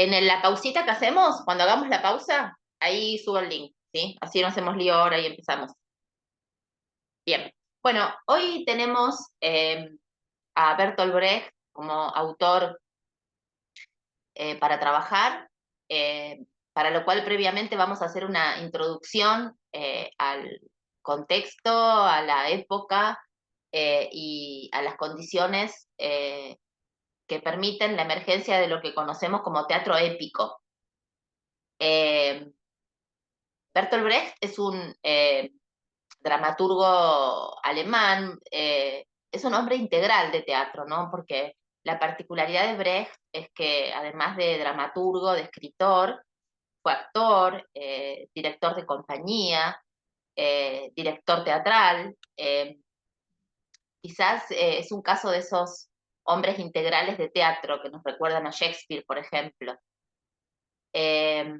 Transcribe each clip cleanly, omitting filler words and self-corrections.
la pausita que hacemos, cuando hagamos la pausa, ahí subo el link, ¿sí? Así no hacemos lío ahora y empezamos. Bien. Bueno, hoy tenemos a Bertolt Brecht como autor para trabajar, para lo cual previamente vamos a hacer una introducción al contexto, a la época y a las condiciones que permiten la emergencia de lo que conocemos como teatro épico. Eh, Bertolt Brecht es un dramaturgo alemán, es un hombre integral de teatro, ¿no? Porque la particularidad de Brecht es que además de dramaturgo, de escritor, fue actor, director de compañía, director teatral. Quizás es un caso de esos hombres integrales de teatro que nos recuerdan a Shakespeare, por ejemplo. Eh,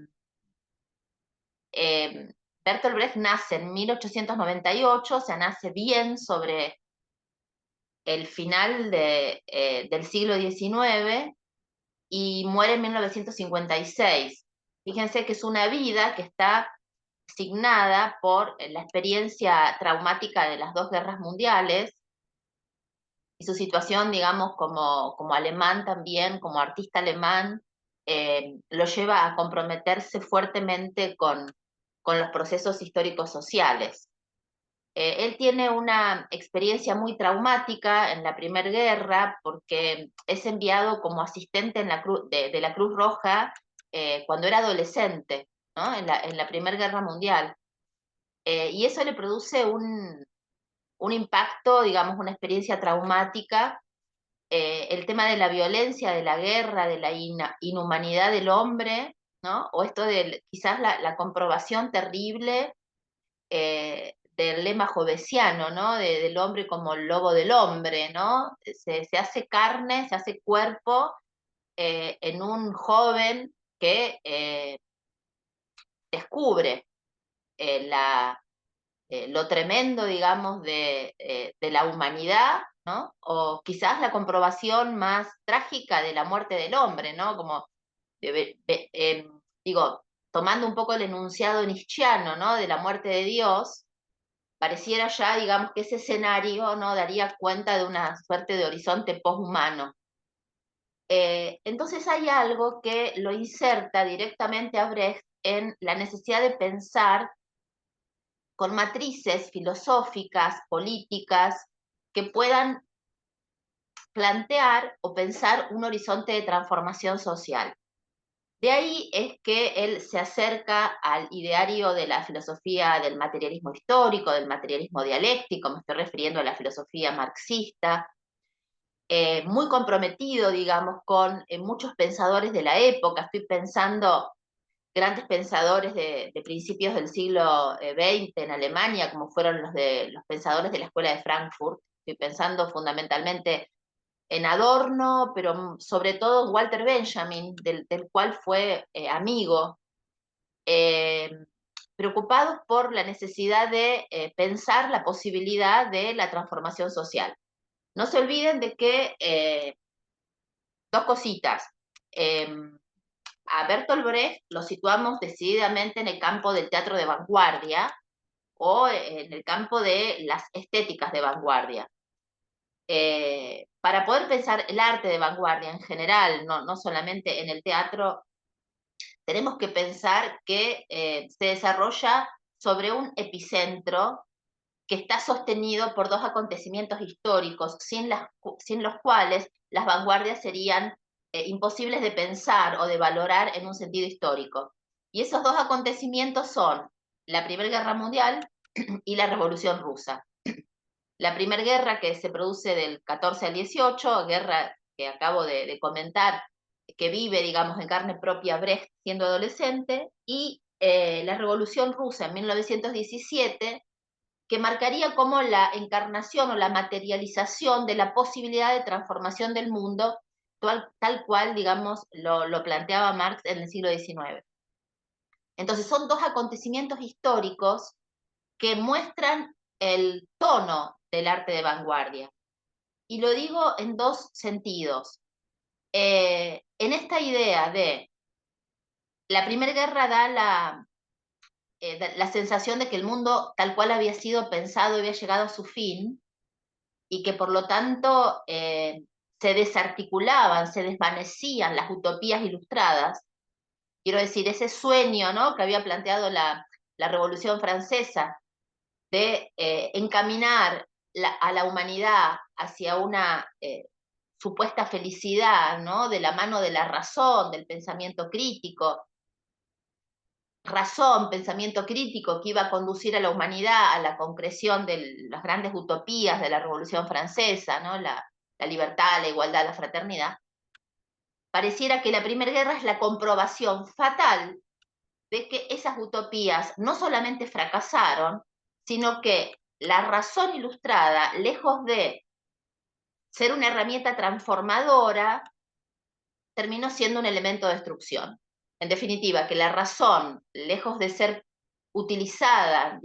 eh, Bertolt Brecht nace en 1898, o sea, nace bien sobre el final del siglo XIX y muere en 1956. Fíjense que es una vida que está signada por la experiencia traumática de las dos guerras mundiales y su situación, digamos, como alemán también, como artista alemán, lo lleva a comprometerse fuertemente con los procesos históricos sociales. Él tiene una experiencia muy traumática en la Primera Guerra porque es enviado como asistente de la Cruz Roja cuando era adolescente, ¿no? En la Primera Guerra Mundial. Y eso le produce un impacto, digamos, una experiencia traumática. El tema de la violencia, de la guerra, de la inhumanidad del hombre, ¿no? O esto de quizás la comprobación terrible del lema jovesiano, ¿no? Del hombre como el lobo del hombre, ¿no? Se hace carne, se hace cuerpo en un joven que descubre lo tremendo, digamos, de la humanidad, ¿no? O quizás la comprobación más trágica de la muerte del hombre, ¿no? Como, digo, tomando un poco el enunciado nietzscheano, ¿no? De la muerte de Dios, pareciera ya, digamos, que ese escenario, ¿no? Daría cuenta de una suerte de horizonte poshumano. Entonces hay algo que lo inserta directamente a Brecht en la necesidad de pensar con matrices filosóficas, políticas, que puedan plantear o pensar un horizonte de transformación social. De ahí es que él se acerca al ideario de la filosofía del materialismo histórico, del materialismo dialéctico, me estoy refiriendo a la filosofía marxista, muy comprometido, digamos, con muchos pensadores de la época. Estoy pensando grandes pensadores de principios del siglo XX en Alemania, como fueron los pensadores de la Escuela de Frankfurt. Estoy pensando fundamentalmente en Adorno, pero sobre todo en Walter Benjamin, del cual fue amigo, eh, preocupados por la necesidad de pensar la posibilidad de la transformación social. No se olviden de que, dos cositas, eh, a Bertolt Brecht lo situamos decididamente en el campo del teatro de vanguardia o en el campo de las estéticas de vanguardia. Para poder pensar el arte de vanguardia en general, no solamente en el teatro, tenemos que pensar que se desarrolla sobre un epicentro que está sostenido por dos acontecimientos históricos, sin los cuales las vanguardias serían imposibles de pensar o de valorar en un sentido histórico. Y esos dos acontecimientos son la Primera Guerra Mundial y la Revolución Rusa. La Primera Guerra que se produce del 14 al 18, guerra que acabo de comentar, que vive, digamos, en carne propia Brecht siendo adolescente, y la Revolución Rusa en 1917, que marcaría como la encarnación o la materialización de la posibilidad de transformación del mundo, tal cual, digamos, lo planteaba Marx en el siglo XIX. Entonces son dos acontecimientos históricos que muestran el tono del arte de vanguardia. Y lo digo en dos sentidos. En esta idea de la Primera Guerra da la sensación de que el mundo tal cual había sido pensado había llegado a su fin, y que por lo tanto se desarticulaban, se desvanecían las utopías ilustradas. Quiero decir, ese sueño, ¿no?, que había planteado la Revolución Francesa de encaminar a la humanidad hacia una supuesta felicidad, ¿no?, de la mano de la razón, del pensamiento crítico, pensamiento crítico que iba a conducir a la humanidad a la concreción de las grandes utopías de la Revolución Francesa, ¿no?, la libertad, la igualdad, la fraternidad. Pareciera que la Primera Guerra es la comprobación fatal de que esas utopías no solamente fracasaron, sino que la razón ilustrada, lejos de ser una herramienta transformadora, terminó siendo un elemento de destrucción. En definitiva, que la razón, lejos de ser utilizada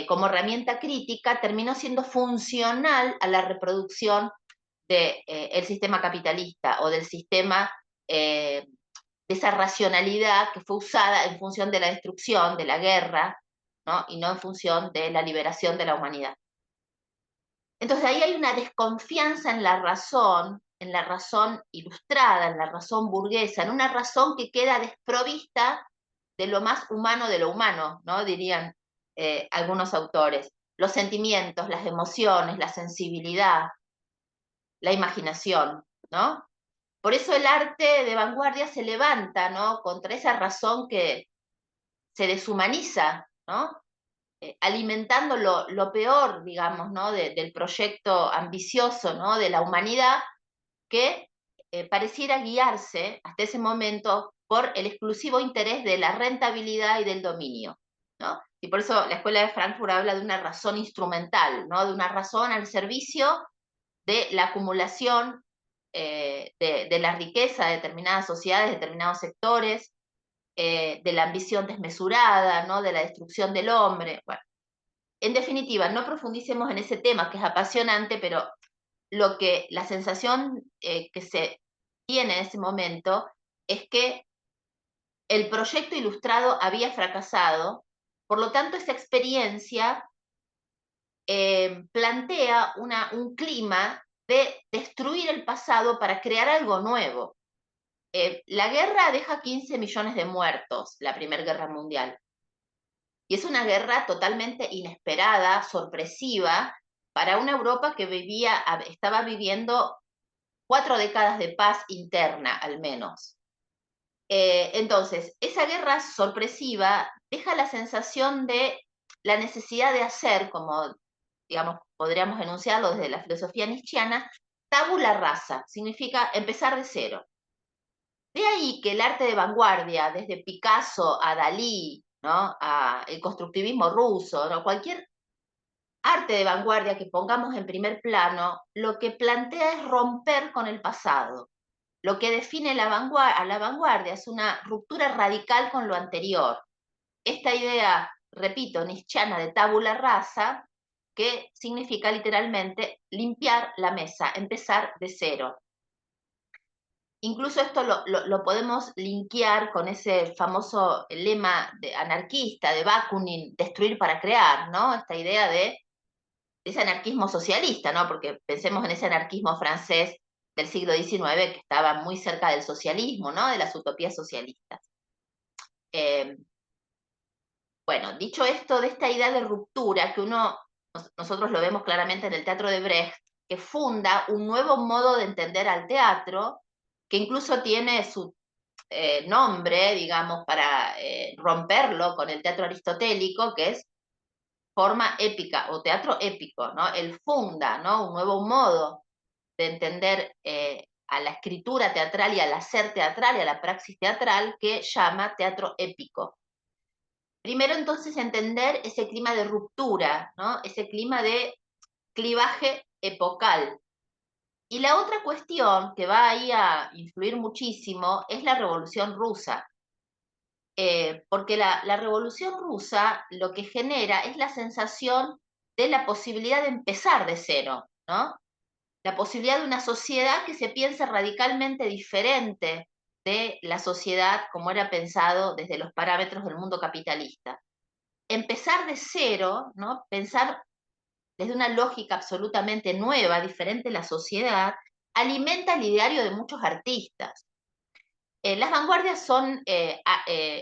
como herramienta crítica, terminó siendo funcional a la reproducción del sistema capitalista o del sistema de esa racionalidad que fue usada en función de la destrucción, de la guerra, ¿no?, y no en función de la liberación de la humanidad. Entonces ahí hay una desconfianza en la razón ilustrada, en la razón burguesa, en una razón que queda desprovista de lo más humano de lo humano, ¿no?, dirían algunos autores. Los sentimientos, las emociones, la sensibilidad, la imaginación, ¿no? Por eso el arte de vanguardia se levanta, ¿no?, contra esa razón que se deshumaniza, ¿no?, alimentando lo peor, digamos, ¿no?, del proyecto ambicioso, ¿no?, de la humanidad, que pareciera guiarse hasta ese momento por el exclusivo interés de la rentabilidad y del dominio, ¿no? Y por eso la Escuela de Frankfurt habla de una razón instrumental, ¿no?, de una razón al servicio de la acumulación de la riqueza de determinadas sociedades, determinados sectores, de la ambición desmesurada, ¿no?, de la destrucción del hombre. Bueno, en definitiva, no profundicemos en ese tema que es apasionante, pero la sensación que se tiene en ese momento es que el proyecto ilustrado había fracasado, por lo tanto esa experiencia plantea un clima de destruir el pasado para crear algo nuevo. La guerra deja 15 millones de muertos, la Primera Guerra Mundial. Y es una guerra totalmente inesperada, sorpresiva, para una Europa que estaba viviendo 4 décadas de paz interna, al menos. Entonces, esa guerra sorpresiva deja la sensación de la necesidad de hacer, como, digamos, podríamos enunciarlo desde la filosofía nietzscheana, tabula rasa, significa empezar de cero. De ahí que el arte de vanguardia, desde Picasso a Dalí, ¿no?, a el constructivismo ruso, ¿no?, cualquier arte de vanguardia que pongamos en primer plano, lo que plantea es romper con el pasado. Lo que define a la vanguardia es una ruptura radical con lo anterior. Esta idea, repito, nietzscheana de tabula rasa, que significa literalmente limpiar la mesa, empezar de cero. Incluso esto lo podemos linkear con ese famoso lema anarquista de Bakunin, destruir para crear, ¿no? Esta idea de ese anarquismo socialista, ¿no? Porque pensemos en ese anarquismo francés del siglo XIX que estaba muy cerca del socialismo, ¿no?, de las utopías socialistas. Bueno, dicho esto, de esta idea de ruptura que nosotros lo vemos claramente en el teatro de Brecht, que funda un nuevo modo de entender al teatro, que incluso tiene su nombre, digamos, para romperlo con el teatro aristotélico, que es forma épica o teatro épico, ¿no? Él funda, ¿no?, un nuevo modo de entender a la escritura teatral y al hacer teatral y a la praxis teatral, que llama teatro épico. Primero, entonces, entender ese clima de ruptura, ¿no?, ese clima de clivaje epocal. Y la otra cuestión que va ahí a influir muchísimo es la Revolución Rusa. Porque la Revolución Rusa lo que genera es la sensación de la posibilidad de empezar de cero, ¿no? La posibilidad de una sociedad que se piensa radicalmente diferente de la sociedad como era pensado desde los parámetros del mundo capitalista. Empezar de cero, ¿no? Pensar desde una lógica absolutamente nueva, diferente de la sociedad, alimenta el ideario de muchos artistas. Las vanguardias son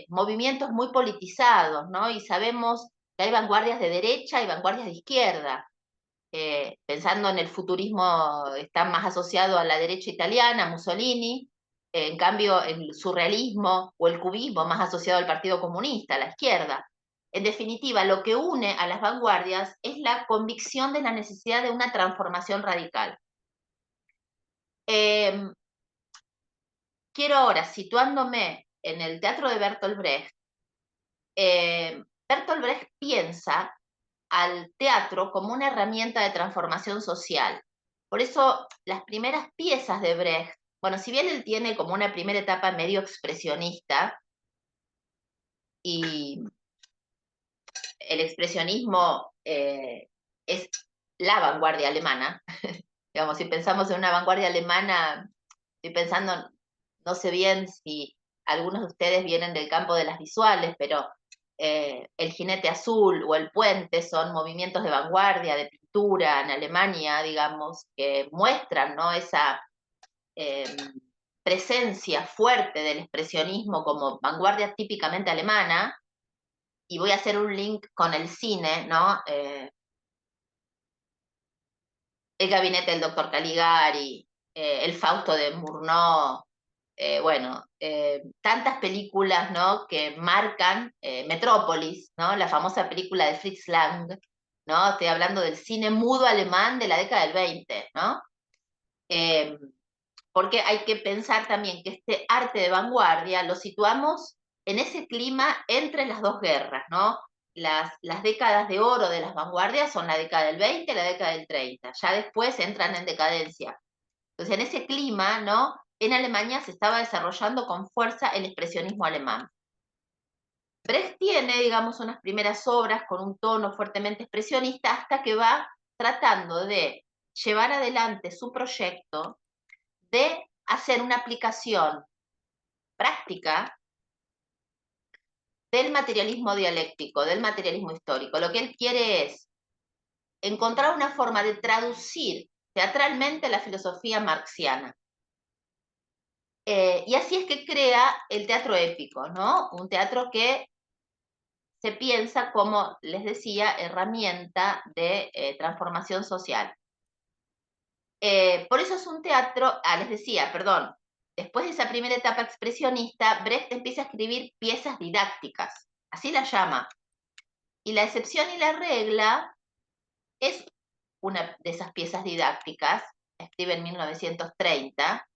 movimientos muy politizados, ¿no? Y sabemos que hay vanguardias de derecha y vanguardias de izquierda. Pensando en el futurismo, está más asociado a la derecha italiana, Mussolini, en cambio el surrealismo o el cubismo más asociado al Partido Comunista, a la izquierda. En definitiva, lo que une a las vanguardias es la convicción de la necesidad de una transformación radical. Quiero ahora, situándome en el teatro de Bertolt Brecht, Bertolt Brecht piensa al teatro como una herramienta de transformación social. Por eso las primeras piezas de Brecht, bueno, si bien él tiene como una primera etapa medio expresionista, y el expresionismo es la vanguardia alemana, digamos, si pensamos en una vanguardia alemana, estoy pensando, no sé bien si algunos de ustedes vienen del campo de las visuales, pero el Jinete Azul o el Puente son movimientos de vanguardia, de pintura en Alemania, digamos, que muestran, ¿no?, esa eh, presencia fuerte del expresionismo como vanguardia típicamente alemana. Y voy a hacer un link con el cine, ¿no? El gabinete del doctor Caligari, el Fausto de Murnau, bueno, tantas películas, ¿no?, que marcan Metrópolis, ¿no?, la famosa película de Fritz Lang, ¿no? Estoy hablando del cine mudo alemán de la década del 20, ¿no? Eh, Porque hay que pensar también que este arte de vanguardia lo situamos en ese clima entre las dos guerras, ¿no? Las décadas de oro de las vanguardias son la década del 20 y la década del 30, ya después entran en decadencia. Entonces, en ese clima, ¿no?, en Alemania se estaba desarrollando con fuerza el expresionismo alemán. Brecht tiene, digamos, unas primeras obras con un tono fuertemente expresionista hasta que va tratando de llevar adelante su proyecto de hacer una aplicación práctica del materialismo dialéctico, del materialismo histórico. Lo que él quiere es encontrar una forma de traducir teatralmente la filosofía marxiana. Y así es que crea el teatro épico, ¿no? Un teatro que se piensa como, les decía, herramienta de transformación social. Por eso es un teatro, les decía, perdón, después de esa primera etapa expresionista, Brecht empieza a escribir piezas didácticas, así la llama. Y la excepción y la regla es una de esas piezas didácticas, escribe en 1930,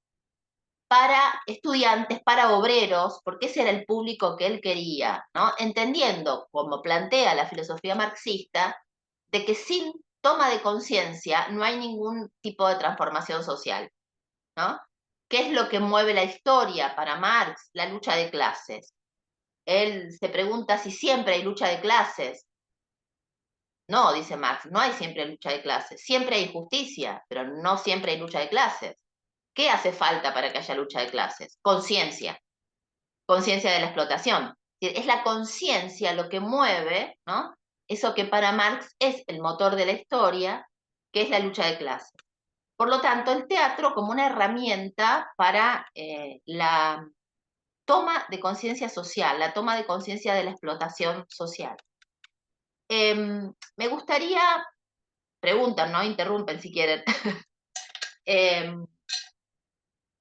para estudiantes, para obreros, porque ese era el público que él quería, ¿no? Entendiendo, como plantea la filosofía marxista, de que sin toma de conciencia no hay ningún tipo de transformación social, ¿no? ¿Qué es lo que mueve la historia para Marx? La lucha de clases. Él se pregunta si siempre hay lucha de clases. No, dice Marx, no hay siempre lucha de clases. Siempre hay justicia, pero no siempre hay lucha de clases. ¿Qué hace falta para que haya lucha de clases? Conciencia, conciencia de la explotación. Es la conciencia lo que mueve, ¿no?, eso que para Marx es el motor de la historia, que es la lucha de clases. Por lo tanto, el teatro como una herramienta para la toma de conciencia social, la toma de conciencia de la explotación social. Me gustaría, preguntan, ¿no?, interrumpen si quieren,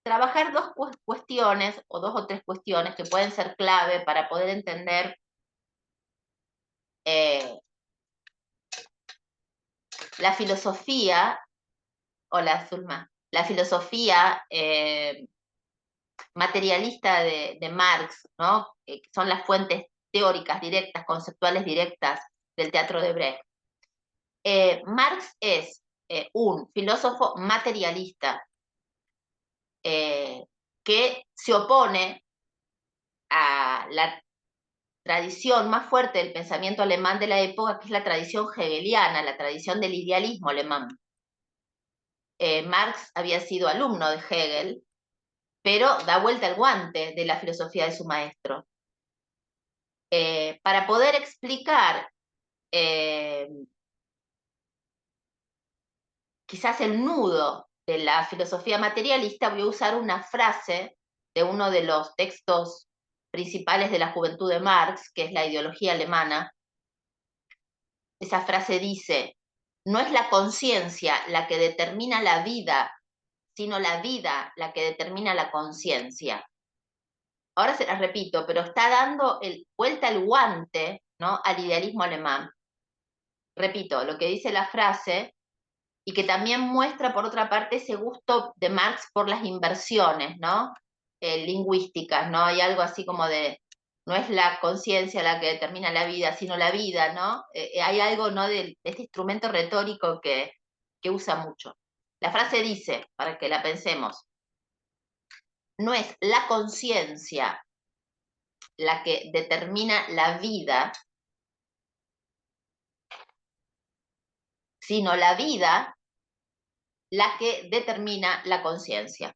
trabajar dos cuestiones o dos o tres cuestiones que pueden ser clave para poder entender la filosofía, hola Zulma, la filosofía materialista de Marx, ¿no?, que son las fuentes teóricas directas, conceptuales directas del teatro de Brecht. Marx es un filósofo materialista que se opone a la tradición más fuerte del pensamiento alemán de la época, que es la tradición hegeliana, la tradición del idealismo alemán. Marx había sido alumno de Hegel, pero da vuelta el guante de la filosofía de su maestro. Para poder explicar quizás el nudo de la filosofía materialista, voy a usar una frase de uno de los textos principales de la juventud de Marx, que es la ideología alemana. Esa frase dice: no es la conciencia la que determina la vida, sino la vida la que determina la conciencia. Ahora se las repito, pero está dando vuelta el guante, ¿no?, al idealismo alemán. Repito, lo que dice la frase, y que también muestra, por otra parte, ese gusto de Marx por las inversiones, ¿no?, lingüísticas, ¿no? Hay algo así como de, no es la conciencia la que determina la vida, sino la vida, ¿no? Hay algo, ¿no?, de este instrumento retórico que usa mucho. La frase dice, para que la pensemos: no es la conciencia la que determina la vida, sino la vida la que determina la conciencia.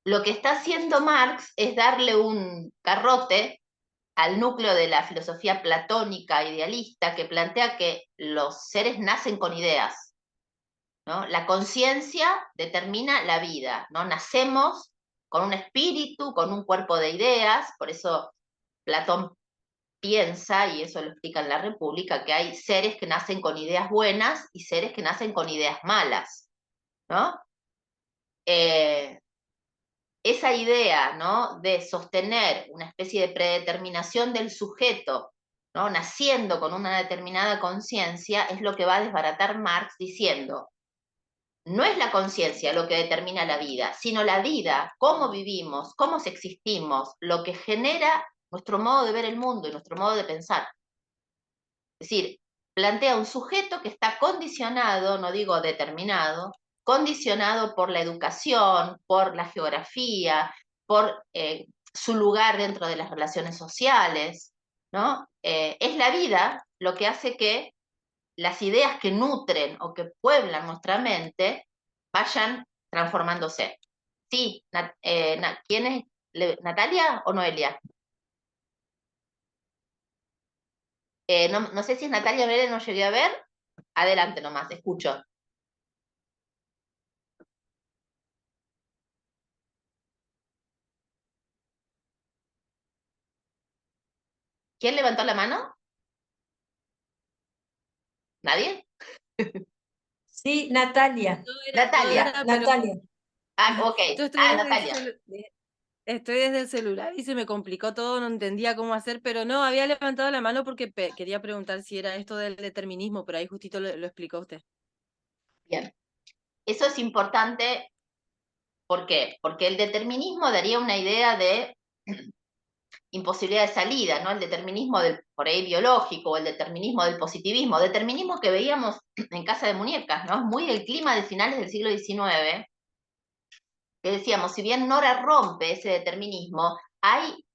Lo que está haciendo Marx es darle un garrote al núcleo de la filosofía platónica idealista, que plantea que los seres nacen con ideas, ¿no? La conciencia determina la vida, ¿no? Nacemos con un espíritu, con un cuerpo de ideas. Por eso Platón piensa, y eso lo explica en la República, que hay seres que nacen con ideas buenas y seres que nacen con ideas malas, ¿no? Esa idea, ¿no?, de sostener una especie de predeterminación del sujeto, ¿no?, naciendo con una determinada conciencia, es lo que va a desbaratar Marx diciendo: no es la conciencia lo que determina la vida, sino la vida, cómo vivimos, cómo existimos, lo que genera nuestro modo de ver el mundo y nuestro modo de pensar. Es decir, plantea un sujeto que está condicionado, no digo determinado, condicionado por la educación, por la geografía, por su lugar dentro de las relaciones sociales, ¿no? Es la vida lo que hace que las ideas que nutren o que pueblan nuestra mente vayan transformándose. Sí, ¿quién es? ¿Natalia o Noelia? No sé si es Natalia Vélez, no llegué a ver. Adelante nomás, escucho. ¿Quién levantó la mano? ¿Nadie? Sí, Natalia. No era, no Natalia. era, pero Natalia. Ok. yo estoy desde Natalia. estoy desde el celular y se me complicó todo, no entendía cómo hacer, pero no, había levantado la mano porque quería preguntar si era esto del determinismo, pero ahí justito lo explicó usted. Bien. Eso es importante. ¿Por qué? Porque el determinismo daría una idea de imposibilidad de salida, ¿no? El determinismo por ahí biológico, o el determinismo del positivismo, determinismo que veíamos en Casa de Muñecas, ¿no? Es muy del clima de finales del siglo XIX, que decíamos, si bien Nora rompe ese determinismo, hay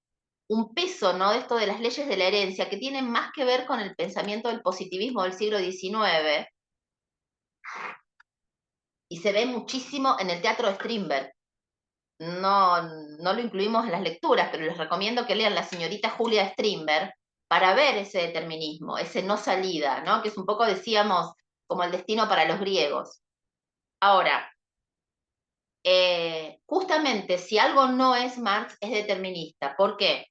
un peso, ¿no?, de esto de las leyes de la herencia que tienen más que ver con el pensamiento del positivismo del siglo XIX, y se ve muchísimo en el teatro de Strindberg. No lo incluimos en las lecturas, pero les recomiendo que lean La señorita Julia de Strindberg para ver ese determinismo, ese no salida, ¿no?, que es un poco, decíamos, como el destino para los griegos. Ahora, justamente si algo no es Marx, es determinista. ¿Por qué?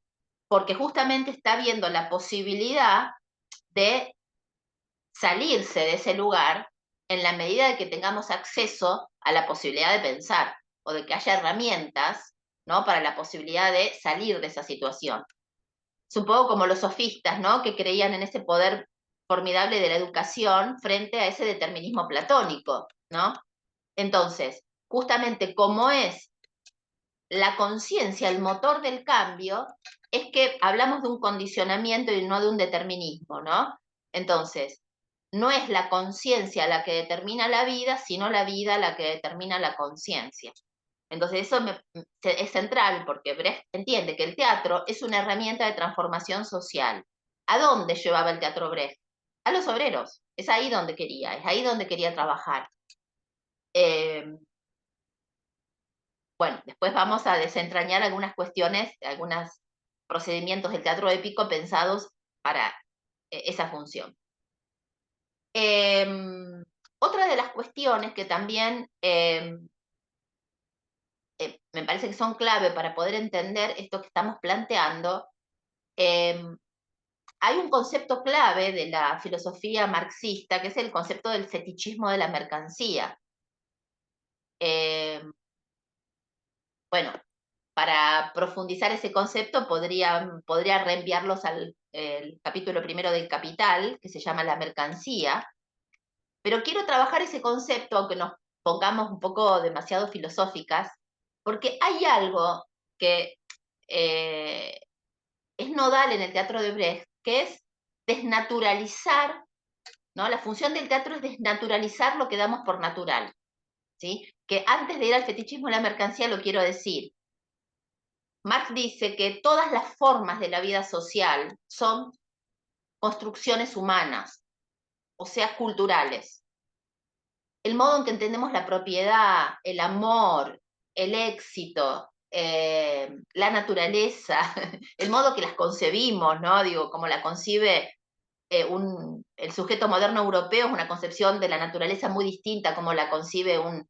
Porque justamente está viendo la posibilidad de salirse de ese lugar en la medida de que tengamos acceso a la posibilidad de pensar, o de que haya herramientas, ¿no?, para la posibilidad de salir de esa situación. Es un poco como los sofistas, ¿no?, que creían en ese poder formidable de la educación frente a ese determinismo platónico, ¿no? Entonces, justamente como es la conciencia el motor del cambio, es que hablamos de un condicionamiento y no de un determinismo, ¿no? Entonces, no es la conciencia la que determina la vida, sino la vida la que determina la conciencia. Entonces eso es central, porque Brecht entiende que el teatro es una herramienta de transformación social. ¿A dónde llevaba el teatro Brecht? A los obreros. Es ahí donde quería trabajar. bueno, después vamos a desentrañar algunas cuestiones, algunos procedimientos del teatro épico pensados para esa función. Otra de las cuestiones que también me parece que son clave para poder entender esto que estamos planteando, hay un concepto clave de la filosofía marxista, que es el concepto del fetichismo de la mercancía. Bueno, para profundizar ese concepto podría reenviarlos al capítulo primero del Capital, que se llama La mercancía, pero quiero trabajar ese concepto, aunque nos pongamos un poco demasiado filosóficas, porque hay algo que es nodal en el teatro de Brecht, que es desnaturalizar, ¿no? La función del teatro es desnaturalizar lo que damos por natural, ¿sí? Que antes de ir al fetichismo de la mercancía lo quiero decir. Marx dice que todas las formas de la vida social son construcciones humanas, o sea, culturales. El modo en que entendemos la propiedad, el amor, el éxito, la naturaleza, el modo que las concebimos, ¿no? Digo, como la concibe el sujeto moderno europeo, es una concepción de la naturaleza muy distinta como la concibe un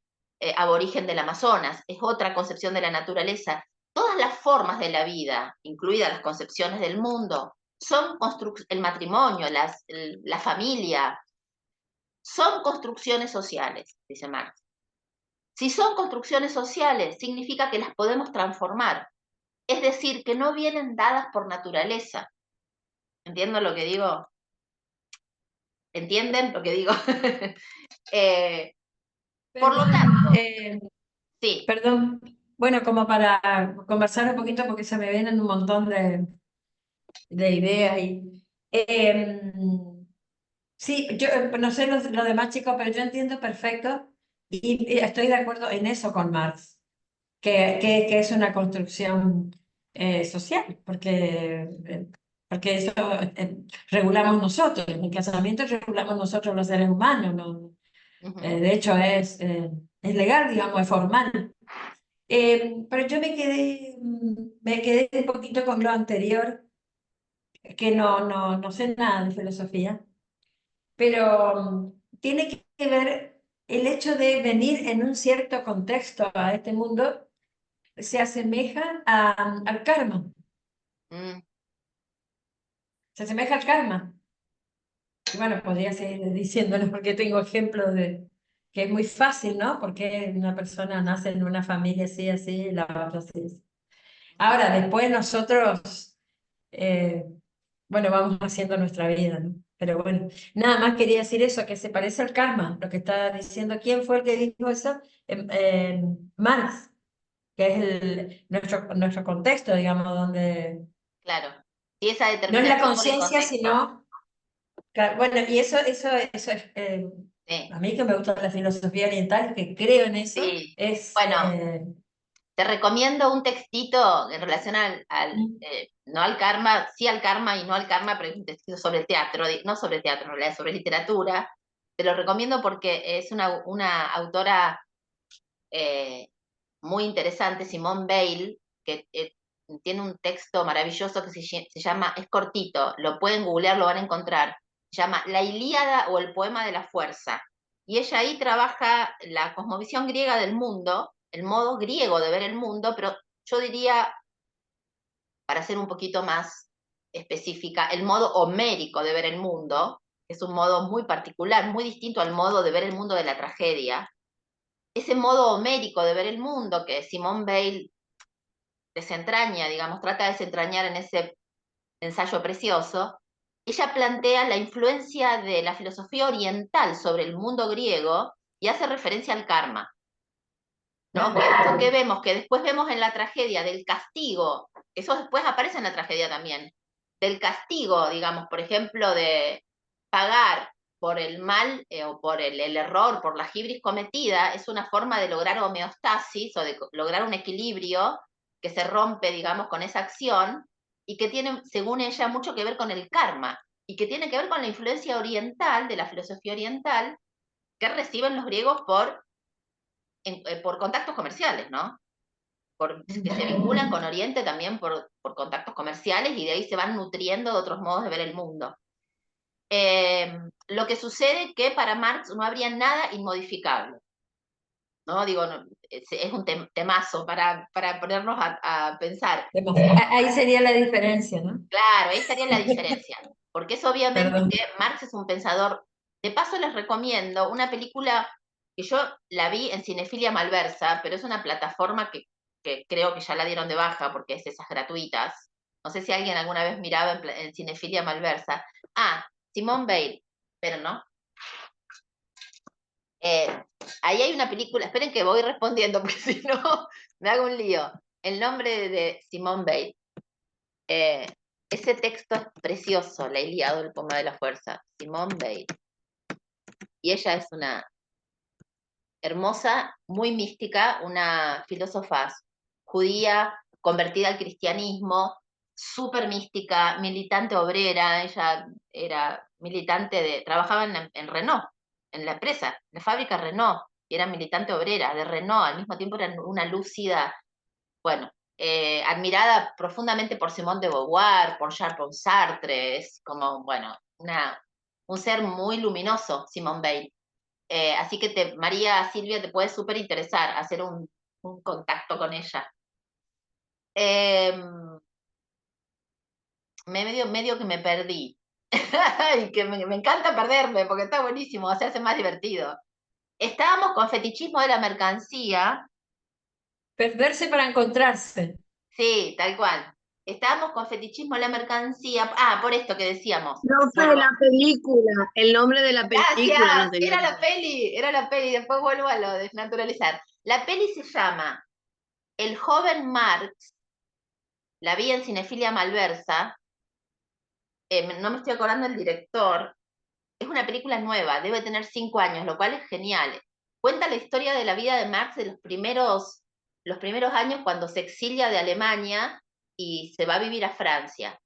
aborigen del Amazonas, es otra concepción de la naturaleza. Todas las formas de la vida, incluidas las concepciones del mundo, son el matrimonio, la familia, son construcciones sociales, dice Marx. Si son construcciones sociales, significa que las podemos transformar, es decir, que no vienen dadas por naturaleza. ¿Entiendo lo que digo? ¿Entienden lo que digo? Por lo tanto, sí. Perdón, bueno, como para conversar un poquito porque se me vienen un montón de ideas y sí, yo no sé los demás chicos, pero yo entiendo perfecto y estoy de acuerdo en eso con Marx, que es una construcción social, porque eso regulamos nosotros, en el casamiento regulamos nosotros los seres humanos, ¿no? De hecho es legal, digamos, es formal. Pero yo me quedé un poquito con lo anterior, que no sé nada de filosofía, pero tiene que ver el hecho de venir en un cierto contexto a este mundo, se asemeja al karma, Mm, se asemeja al karma. Y bueno, podría seguir diciéndoles porque tengo ejemplos de que es muy fácil, ¿no? Porque una persona nace en una familia así, así, y la otra así. Ahora, después nosotros, bueno, vamos haciendo nuestra vida, ¿no? Pero bueno, nada más quería decir eso, que se parece al karma, lo que está diciendo. ¿Quién fue el que dijo eso? Marx, que es nuestro contexto, digamos, donde claro. Y esa no es la determinación por el conciencia, contexto. sino, claro, bueno, y eso es, Sí, a mí que me gusta la filosofía oriental, que creo en eso, sí. es, Bueno, te recomiendo un textito en relación mm, no al karma, sí al karma y no al karma, pero es un textito sobre teatro, no sobre teatro, en realidad, sobre literatura. Te lo recomiendo porque es una autora muy interesante, Simone Weil, que tiene un texto maravilloso que se llama, es cortito, lo pueden googlear, lo van a encontrar, se llama La Ilíada o el poema de la fuerza. Y ella ahí trabaja la cosmovisión griega del mundo, el modo griego de ver el mundo, pero yo diría, para ser un poquito más específica, el modo homérico de ver el mundo, que es un modo muy particular, muy distinto al modo de ver el mundo de la tragedia. Ese modo homérico de ver el mundo que Simone Weil desentraña, digamos, trata de desentrañar en ese ensayo precioso, ella plantea la influencia de la filosofía oriental sobre el mundo griego y hace referencia al karma, ¿no? Que esto que vemos, que después vemos en la tragedia del castigo, eso después aparece en la tragedia también, del castigo, digamos, por ejemplo, de pagar por el mal o por el error, por la hibris cometida, es una forma de lograr homeostasis o de lograr un equilibrio que se rompe, digamos, con esa acción y que tiene, según ella, mucho que ver con el karma y que tiene que ver con la influencia oriental, de la filosofía oriental, que reciben los griegos por contactos comerciales, ¿no? que se vinculan con Oriente también por contactos comerciales y de ahí se van nutriendo de otros modos de ver el mundo. Lo que sucede es que para Marx no habría nada inmodificable. ¿No? Digo, es un temazo para ponernos a pensar. Ahí sería la diferencia, ¿no? Claro, ahí estaría la diferencia. Porque es obviamente Perdón. que Marx es un pensador. De paso les recomiendo una película que yo la vi en Cinefilia Malversa, pero es una plataforma que creo que ya la dieron de baja porque es esas gratuitas. No sé si alguien alguna vez miraba en Cinefilia Malversa. Ah, Simone Weil, pero no. Ahí hay una película, esperen que voy respondiendo porque si no me hago un lío. El nombre de Simone Weil. Ese texto es precioso, La Ilíada, el poema de la fuerza. Simone Weil. Y ella es una hermosa, muy mística, una filósofa judía convertida al cristianismo, súper mística, militante obrera. Ella era militante trabajaba en Renault, en la empresa, en la fábrica Renault, y era militante obrera de Renault, al mismo tiempo era una lúcida, bueno, admirada profundamente por Simone de Beauvoir, por Jean-Paul Sartre, es como, bueno, un ser muy luminoso, Simone Weil. Así que María Silvia, te puede súper interesar hacer un contacto con ella. Medio que me perdí. Y que me encanta perderme porque está buenísimo, se hace más divertido. Estábamos con fetichismo de la mercancía. Perderse para encontrarse. Sí, tal cual. Estábamos con fetichismo de la mercancía. Ah, por esto que decíamos. Nombre de Vuelvo. la película, el nombre de la película Gracias, no tenía. era la peli, después vuelvo a lo de desnaturalizar. La peli se llama El joven Marx, la vi en Cinefilia Malversa, no me estoy acordando el director, es una película nueva, debe tener 5 años, lo cual es genial. Cuenta la historia de la vida de Marx de los primeros años cuando se exilia de Alemania y se va a vivir a Francia,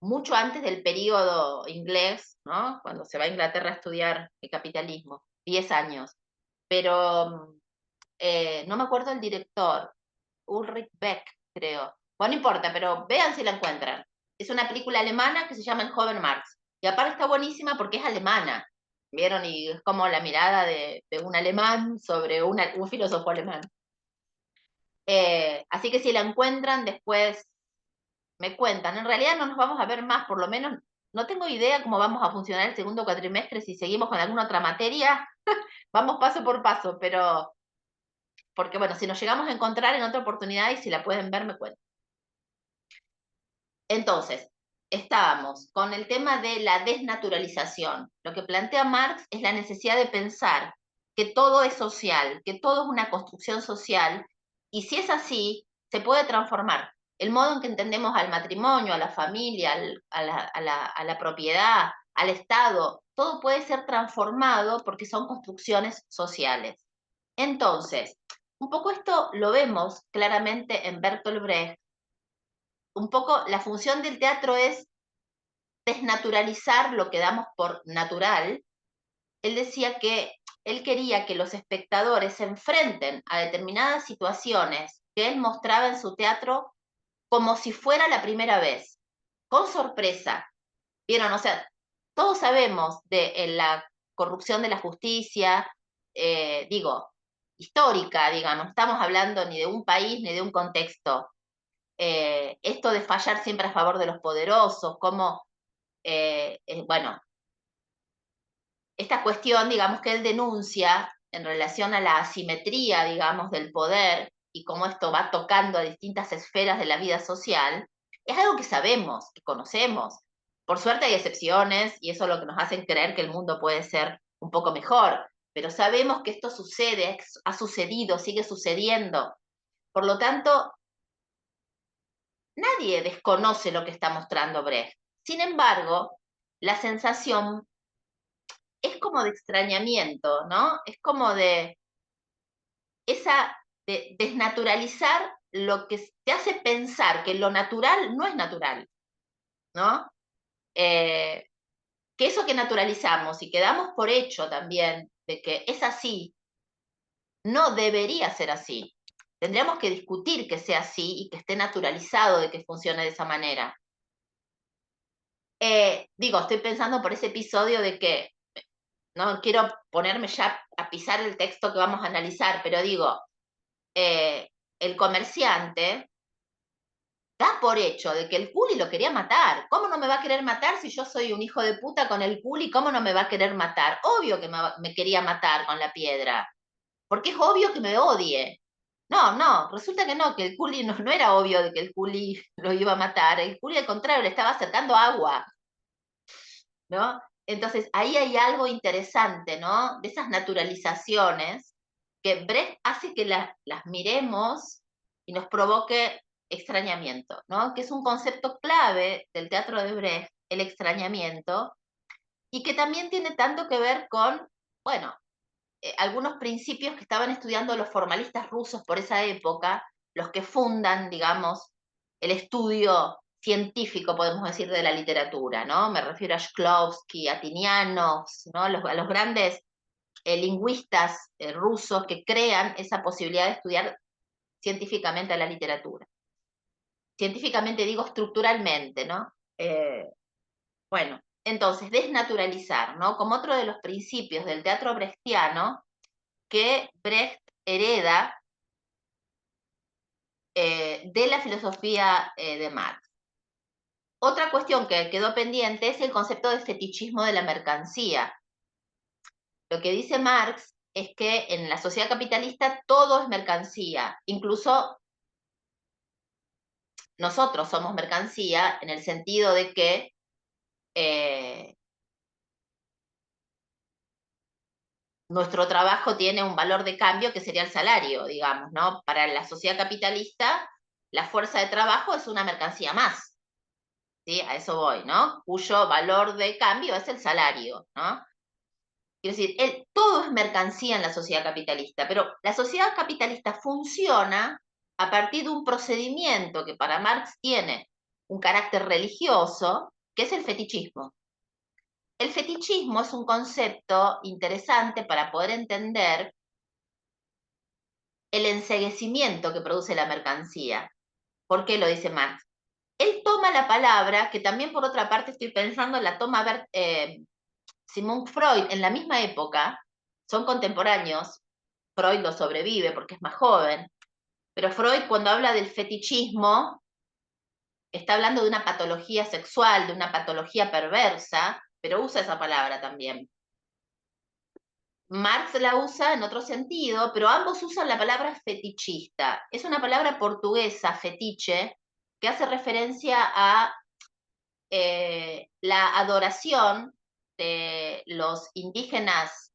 mucho antes del periodo inglés, ¿no? Cuando se va a Inglaterra a estudiar el capitalismo, 10 años. Pero no me acuerdo el director, Ulrich Beck, creo. Bueno, no importa, pero vean si la encuentran. Es una película alemana que se llama El joven Marx. Y aparte está buenísima porque es alemana. ¿Vieron? Y es como la mirada de un alemán sobre un filósofo alemán. Así que si la encuentran, después me cuentan. En realidad no nos vamos a ver más, por lo menos no tengo idea cómo vamos a funcionar el segundo cuatrimestre, si seguimos con alguna otra materia. Vamos paso por paso, pero porque bueno, si nos llegamos a encontrar en otra oportunidad y si la pueden ver, me cuentan. Entonces, estábamos con el tema de la desnaturalización. Lo que plantea Marx es la necesidad de pensar que todo es social, que todo es una construcción social, y si es así, se puede transformar. El modo en que entendemos al matrimonio, a la familia, a la propiedad, al Estado, todo puede ser transformado porque son construcciones sociales. Entonces, un poco esto lo vemos claramente en Bertolt Brecht. Un poco la función del teatro es desnaturalizar lo que damos por natural. Él decía que él quería que los espectadores se enfrenten a determinadas situaciones que él mostraba en su teatro como si fuera la primera vez, con sorpresa. ¿Vieron? O sea, todos sabemos de la corrupción de la justicia, digo, histórica, digamos, no estamos hablando ni de un país ni de un contexto. Esto de fallar siempre a favor de los poderosos, como, bueno, esta cuestión, digamos, que él denuncia en relación a la asimetría, digamos, del poder y cómo esto va tocando a distintas esferas de la vida social, es algo que sabemos, que conocemos. Por suerte hay excepciones y eso es lo que nos hace creer que el mundo puede ser un poco mejor, pero sabemos que esto sucede, ha sucedido, sigue sucediendo. Por lo tanto, nadie desconoce lo que está mostrando Brecht. Sin embargo, la sensación es como de extrañamiento, ¿no? Es como de desnaturalizar lo que te hace pensar que lo natural no es natural, ¿no? Que eso que naturalizamos y que damos por hecho también de que es así, no debería ser así. Tendríamos que discutir que sea así y que esté naturalizado de que funcione de esa manera. Digo, estoy pensando por ese episodio de que no quiero ponerme ya a pisar el texto que vamos a analizar, pero digo, el comerciante da por hecho de que el culi lo quería matar. ¿Cómo no me va a querer matar si yo soy un hijo de puta con el culi? ¿Cómo no me va a querer matar? Obvio que me quería matar con la piedra, porque es obvio que me odie. No, resulta que no, que el culi no era obvio de que el culi lo iba a matar. El culi al contrario le estaba acercando agua, ¿no? Entonces ahí hay algo interesante, ¿no? De esas naturalizaciones que Brecht hace que las miremos y nos provoque extrañamiento, ¿no? Que es un concepto clave del teatro de Brecht, el extrañamiento, y que también tiene tanto que ver con, bueno, algunos principios que estaban estudiando los formalistas rusos por esa época, los que fundan, digamos, el estudio científico, podemos decir, de la literatura, ¿no? Me refiero a Shklovsky, a Tinianov, ¿no? A los grandes lingüistas rusos que crean esa posibilidad de estudiar científicamente a la literatura. Científicamente digo estructuralmente, ¿no? Bueno, entonces, desnaturalizar, ¿no? Como otro de los principios del teatro brechtiano que Brecht hereda de la filosofía de Marx. Otra cuestión que quedó pendiente es el concepto de fetichismo de la mercancía. Lo que dice Marx es que en la sociedad capitalista todo es mercancía, incluso nosotros somos mercancía en el sentido de que nuestro trabajo tiene un valor de cambio que sería el salario, digamos, ¿no? Para la sociedad capitalista, la fuerza de trabajo es una mercancía más, ¿sí? A eso voy, ¿no? Cuyo valor de cambio es el salario, ¿no? Quiero decir, todo es mercancía en la sociedad capitalista, pero la sociedad capitalista funciona a partir de un procedimiento que para Marx tiene un carácter religioso, que es el fetichismo. El fetichismo es un concepto interesante para poder entender el enceguecimiento que produce la mercancía. ¿Por qué lo dice Marx? Él toma la palabra, que también por otra parte estoy pensando, la toma Sigmund Freud en la misma época, son contemporáneos, Freud lo sobrevive porque es más joven, pero Freud cuando habla del fetichismo está hablando de una patología sexual, de una patología perversa, pero usa esa palabra también. Marx la usa en otro sentido, pero ambos usan la palabra fetichista. Es una palabra portuguesa, fetiche, que hace referencia a la adoración de los indígenas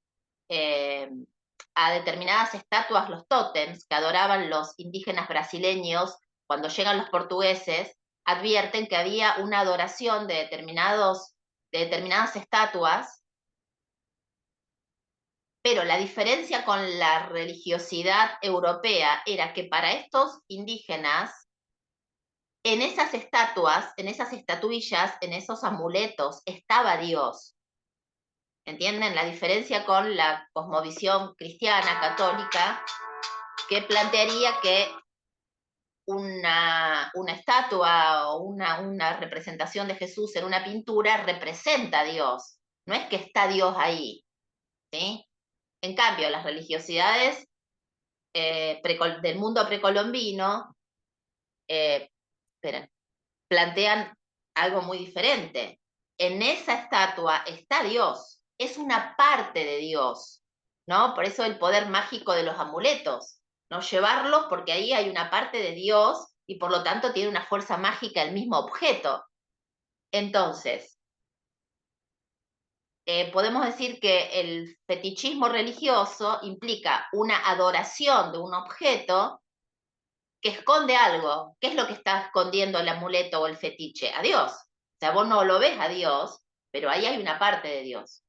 a determinadas estatuas, los tótems, que adoraban los indígenas brasileños. Cuando llegan los portugueses, advierten que había una adoración de determinadas estatuas, pero la diferencia con la religiosidad europea era que para estos indígenas, en esas estatuas, en esas estatuillas, en esos amuletos, estaba Dios. ¿Entienden? La diferencia con la cosmovisión cristiana, católica, que plantearía que una estatua o una representación de Jesús en una pintura representa a Dios. No es que está Dios ahí, ¿sí? En cambio, las religiosidades del mundo precolombino plantean algo muy diferente. En esa estatua está Dios, es una parte de Dios, ¿no? Por eso el poder mágico de los amuletos, ¿no? Llevarlos porque ahí hay una parte de Dios y por lo tanto tiene una fuerza mágica el mismo objeto. Entonces, podemos decir que el fetichismo religioso implica una adoración de un objeto que esconde algo. ¿Qué es lo que está escondiendo el amuleto o el fetiche? A Dios. O sea, vos no lo ves a Dios, pero ahí hay una parte de Dios.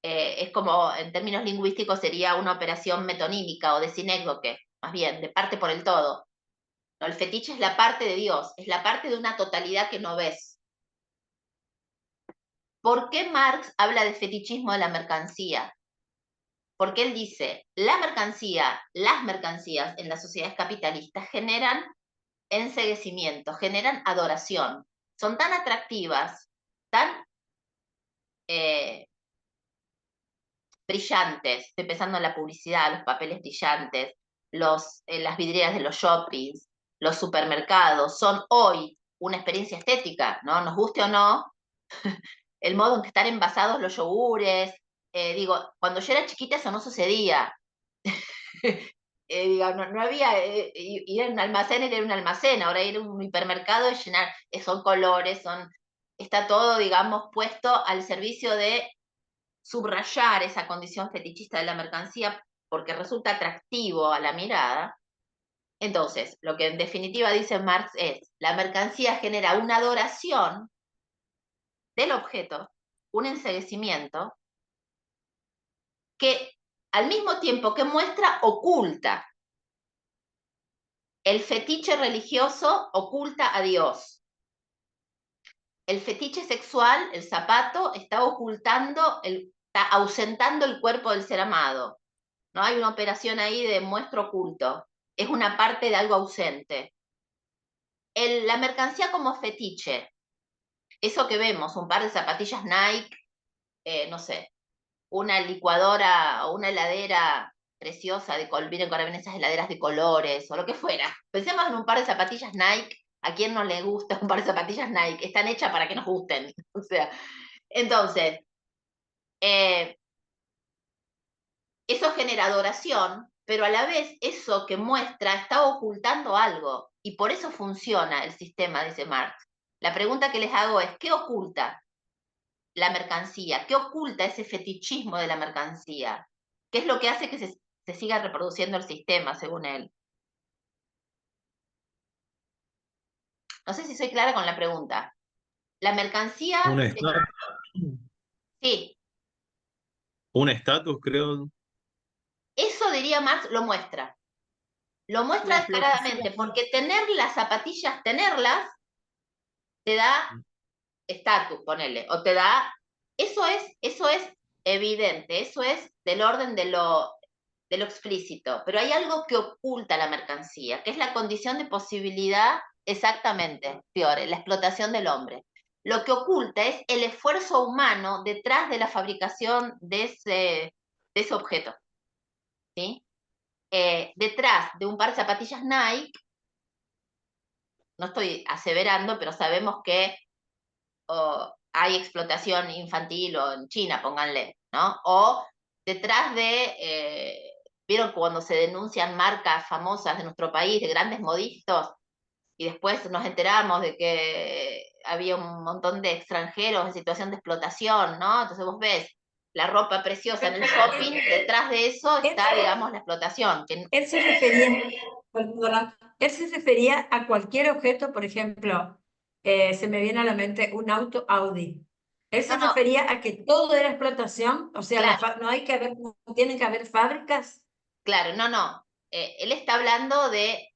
Es como, en términos lingüísticos, sería una operación metonímica o de sinécdoque, más bien, de parte por el todo. No, el fetiche es la parte de Dios, es la parte de una totalidad que no ves. ¿Por qué Marx habla de fetichismo de la mercancía? porque él dice, las mercancías en las sociedades capitalistas generan enceguecimiento, generan adoración, son tan atractivas, tan brillantes, estoy pensando en la publicidad, los papeles brillantes, las vidrieras de los shoppings, los supermercados, son hoy una experiencia estética, ¿no? Nos guste o no, el modo en que están envasados los yogures, digo, cuando yo era chiquita eso no sucedía. Digo, no había, ir a un almacén era un almacén, ahora ir a un hipermercado es llenar, son colores, está todo, digamos, puesto al servicio de subrayar esa condición fetichista de la mercancía porque resulta atractivo a la mirada. Entonces, lo que en definitiva dice Marx es, la mercancía genera una adoración del objeto, un enceguecimiento, que al mismo tiempo que muestra, oculta. El fetiche religioso oculta a Dios. El fetiche sexual, el zapato, está ausentando el cuerpo del ser amado. No hay una operación ahí de muestro oculto. Es una parte de algo ausente. La mercancía como fetiche. Eso que vemos, un par de zapatillas Nike, no sé, una licuadora o una heladera preciosa, miren que ahora vienen esas heladeras de colores o lo que fuera. Pensemos en un par de zapatillas Nike. ¿A quién no le gusta un par de zapatillas Nike? Están hechas para que nos gusten. O sea, entonces, eso genera adoración, pero a la vez eso que muestra está ocultando algo. Y por eso funciona el sistema, dice Marx. La pregunta que les hago es, ¿qué oculta la mercancía? ¿Qué oculta ese fetichismo de la mercancía? ¿Qué es lo que hace que se siga reproduciendo el sistema, según él? No sé si soy clara con la pregunta. La mercancía... Sí. Un estatus, creo. Eso, diría Marx, lo muestra. Lo muestra descaradamente, porque tener las zapatillas, tenerlas, te da estatus, ponele, o te da... Eso es evidente, eso es del orden de lo explícito, pero hay algo que oculta la mercancía, que es la condición de posibilidad, exactamente, Fiore, la explotación del hombre. Lo que oculta es el esfuerzo humano detrás de la fabricación de ese objeto. ¿Sí? Detrás de un par de zapatillas Nike, no estoy aseverando, pero sabemos que hay explotación infantil o en China, pónganle, ¿no? O detrás de... ¿Vieron cuando se denuncian marcas famosas de nuestro país, de grandes modistas, y después nos enteramos de que había un montón de extranjeros en situación de explotación, ¿no? Entonces vos ves la ropa preciosa en el shopping, detrás de eso está, digamos, la explotación. Él se refería a cualquier objeto, por ejemplo, se me viene a la mente un auto Audi. Él se refería a que todo era explotación, o sea, claro. no tienen que haber fábricas. Claro, no. Él está hablando de,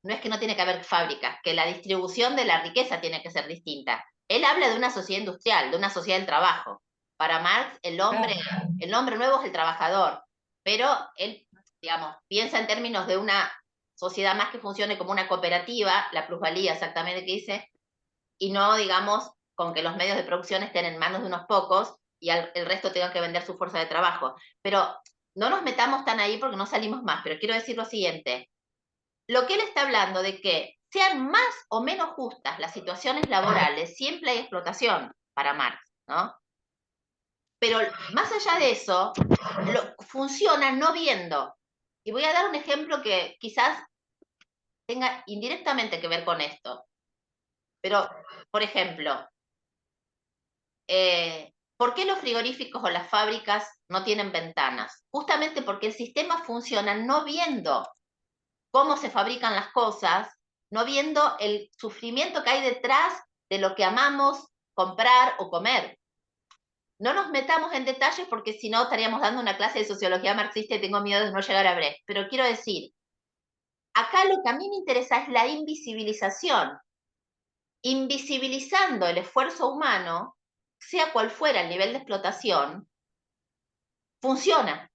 no es que no tiene que haber fábricas, que la distribución de la riqueza tiene que ser distinta. Él habla de una sociedad industrial, de una sociedad del trabajo. Para Marx, el hombre nuevo es el trabajador, pero él, digamos, piensa en términos de una sociedad más que funcione como una cooperativa, la plusvalía exactamente que dice, y no, digamos, con que los medios de producción estén en manos de unos pocos y el resto tenga que vender su fuerza de trabajo. Pero no nos metamos tan ahí porque no salimos más, pero quiero decir lo siguiente. Lo que él está hablando de que sean más o menos justas las situaciones laborales, siempre hay explotación para Marx, ¿no? Pero más allá de eso, funciona no viendo. Y voy a dar un ejemplo que quizás tenga indirectamente que ver con esto. Pero, por ejemplo, ¿por qué los frigoríficos o las fábricas no tienen ventanas? Justamente porque el sistema funciona no viendo cómo se fabrican las cosas, no viendo el sufrimiento que hay detrás de lo que amamos comprar o comer. No nos metamos en detalles porque si no estaríamos dando una clase de sociología marxista y tengo miedo de no llegar a Brecht. Pero quiero decir, acá lo que a mí me interesa es la invisibilización. Invisibilizando el esfuerzo humano, sea cual fuera el nivel de explotación, funciona.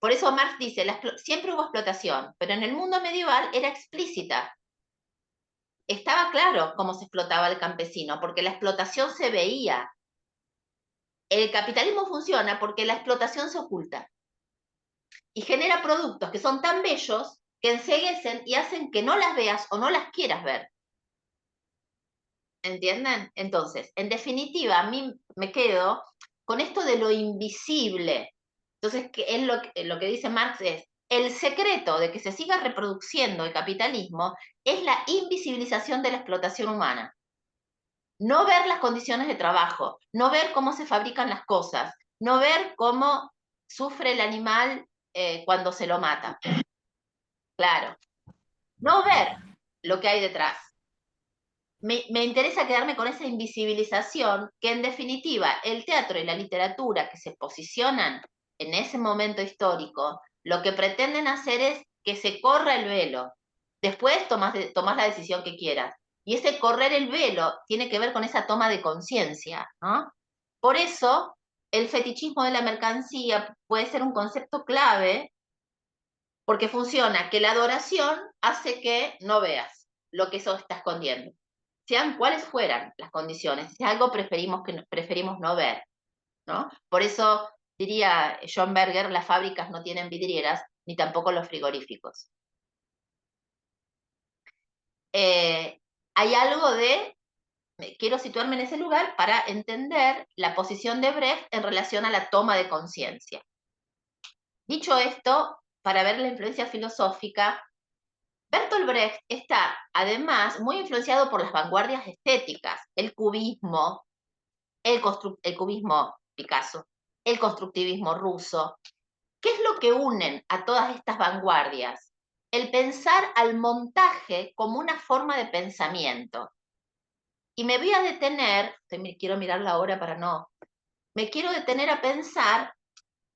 Por eso Marx dice, siempre hubo explotación, pero en el mundo medieval era explícita. Estaba claro cómo se explotaba el campesino, porque la explotación se veía. El capitalismo funciona porque la explotación se oculta y genera productos que son tan bellos que enceguecen y hacen que no las veas o no las quieras ver. ¿Entienden? Entonces, en definitiva, a mí me quedo con esto de lo invisible. Entonces, lo que dice Marx es, el secreto de que se siga reproduciendo el capitalismo es la invisibilización de la explotación humana. No ver las condiciones de trabajo, no ver cómo se fabrican las cosas, no ver cómo sufre el animal cuando se lo mata. Claro. No ver lo que hay detrás. Me interesa quedarme con esa invisibilización que en definitiva el teatro y la literatura que se posicionan en ese momento histórico, lo que pretenden hacer es que se corra el velo. Después tomás la decisión que quieras. Y ese correr el velo tiene que ver con esa toma de conciencia, ¿no? Por eso el fetichismo de la mercancía puede ser un concepto clave porque funciona que la adoración hace que no veas lo que eso está escondiendo. Sean cuales fueran las condiciones, si es algo preferimos no ver, ¿no? Por eso diría John Berger, las fábricas no tienen vidrieras, ni tampoco los frigoríficos. Hay algo quiero situarme en ese lugar para entender la posición de Brecht en relación a la toma de conciencia. Dicho esto, para ver la influencia filosófica, Bertolt Brecht está además muy influenciado por las vanguardias estéticas, el cubismo, el cubismo Picasso, el constructivismo ruso. ¿Qué es lo que unen a todas estas vanguardias? El pensar al montaje como una forma de pensamiento. Y me voy a detener, quiero mirar la hora para no, me quiero detener a pensar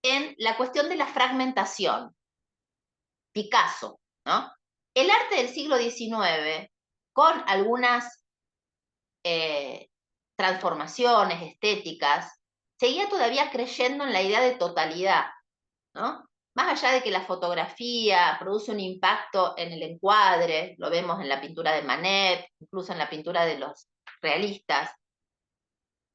en la cuestión de la fragmentación. Picasso, ¿no? El arte del siglo XIX, con algunas transformaciones estéticas, seguía todavía creyendo en la idea de totalidad, ¿no? Más allá de que la fotografía produce un impacto en el encuadre, lo vemos en la pintura de Manet, incluso en la pintura de los realistas,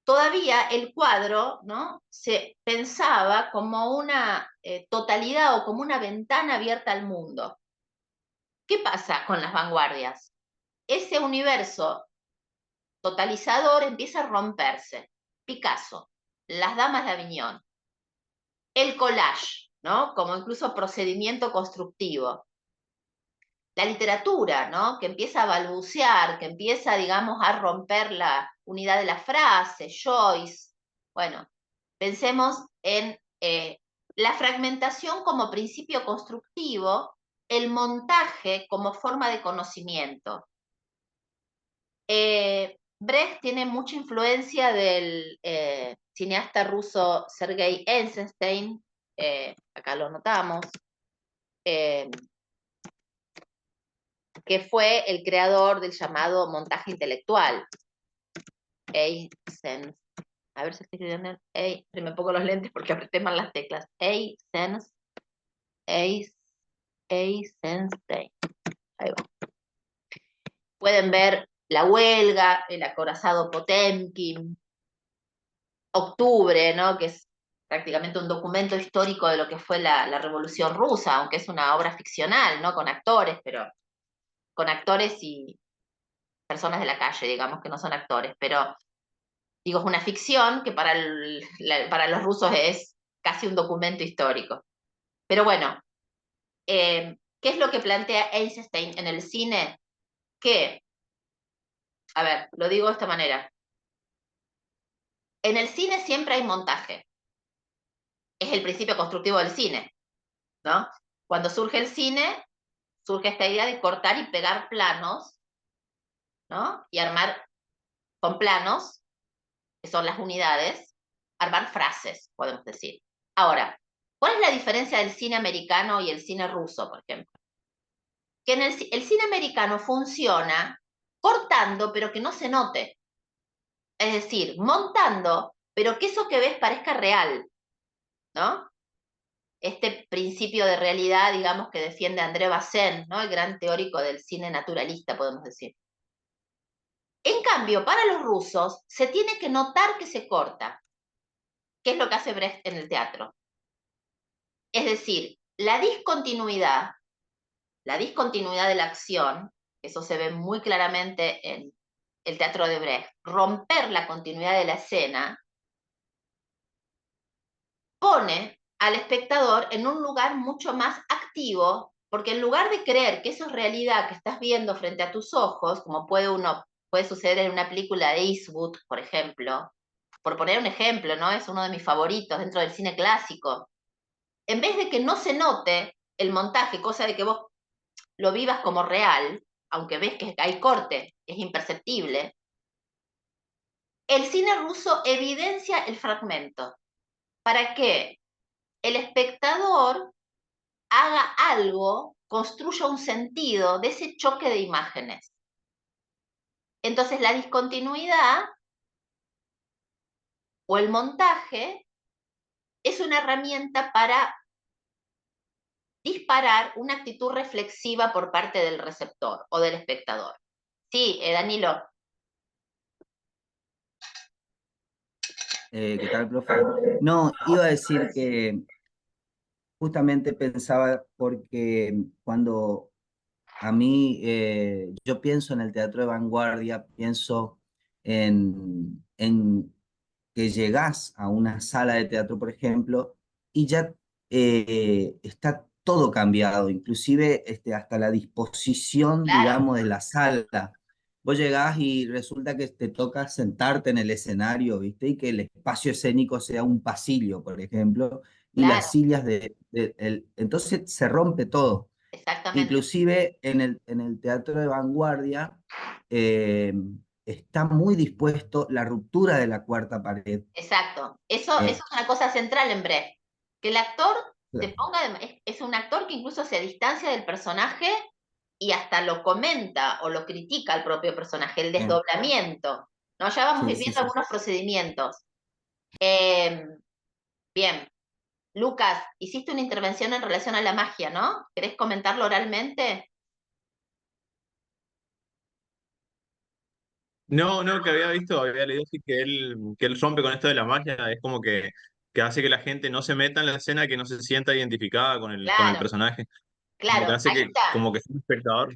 todavía el cuadro, ¿no?, se pensaba como una totalidad o como una ventana abierta al mundo. ¿Qué pasa con las vanguardias? Ese universo totalizador empieza a romperse. Picasso, las damas de Aviñón, el collage, ¿no?, como incluso procedimiento constructivo. La literatura, ¿no?, que empieza a balbucear, que empieza, digamos, a romper la unidad de la frase, Joyce. Bueno, pensemos en la fragmentación como principio constructivo, el montaje como forma de conocimiento. Brecht tiene mucha influencia del cineasta ruso Sergei Eisenstein, acá lo notamos, que fue el creador del llamado montaje intelectual. Eisenstein, a ver si estoy escribiendo, me pongo los lentes porque apreté mal las teclas. Eisenstein. Ahí va. Pueden ver La huelga, El acorazado Potemkin, Octubre, ¿no?, que es prácticamente un documento histórico de lo que fue la Revolución Rusa, aunque es una obra ficcional, ¿no?, con actores, pero con actores y personas de la calle, digamos, que no son actores, pero digo, es una ficción que para los rusos es casi un documento histórico. Pero bueno, ¿qué es lo que plantea Eisenstein en el cine? Que, a ver, lo digo de esta manera. En el cine siempre hay montaje. Es el principio constructivo del cine, ¿no? Cuando surge el cine, surge esta idea de cortar y pegar planos, ¿no?, y armar con planos, que son las unidades, armar frases, podemos decir. Ahora, ¿cuál es la diferencia del cine americano y el cine ruso, por ejemplo? Que el cine americano funciona cortando, pero que no se note. Es decir, montando, pero que eso que ves parezca real. ¿no? Este principio de realidad, digamos, que defiende André Bazin, ¿no? El gran teórico del cine naturalista, podemos decir. En cambio, para los rusos, se tiene que notar que se corta, que es lo que hace Brecht en el teatro. Es decir, la discontinuidad de la acción, eso se ve muy claramente en el teatro de Brecht, romper la continuidad de la escena, pone al espectador en un lugar mucho más activo, porque en lugar de creer que eso es realidad que estás viendo frente a tus ojos, como puede suceder en una película de Eastwood, por ejemplo, por poner un ejemplo, ¿no? Es uno de mis favoritos dentro del cine clásico. En vez de que no se note el montaje, cosa de que vos lo vivas como real, aunque ves que hay corte, es imperceptible, el cine ruso evidencia el fragmento para que el espectador haga algo, construya un sentido de ese choque de imágenes. Entonces la discontinuidad o el montaje es una herramienta para disparar una actitud reflexiva por parte del receptor o del espectador. Sí, Danilo. ¿Qué tal, profe? No, iba a decir que justamente pensaba porque cuando a mí, yo pienso en el teatro de vanguardia, pienso en que llegás a una sala de teatro, por ejemplo, y ya está todo cambiado, inclusive hasta la disposición, Claro, digamos, de la sala. Vos llegás y resulta que te toca sentarte en el escenario, ¿viste? Y que el espacio escénico sea un pasillo, por ejemplo, y claro, las sillas entonces se rompe todo. exactamente. Inclusive en el teatro de vanguardia eh, está muy dispuesto la ruptura de la cuarta pared. Exacto. Eso es Eh, una cosa central en Brecht. Que el actor se claro, ponga, es un actor que incluso se distancia del personaje y hasta lo comenta o lo critica al propio personaje, el bien, desdoblamiento. ¿No? Ya vamos a sí, ir sí, viendo sí. algunos procedimientos. Eh, bien, Lucas, hiciste una intervención en relación a la magia, ¿no? ¿Querés comentarlo oralmente? No, no, que había visto, había leído sí que él rompe con esto de la magia, es como que hace que la gente no se meta en la escena, que no se sienta identificada con el Claro, personaje, como que claro, hace ahí que, está. como que es un espectador.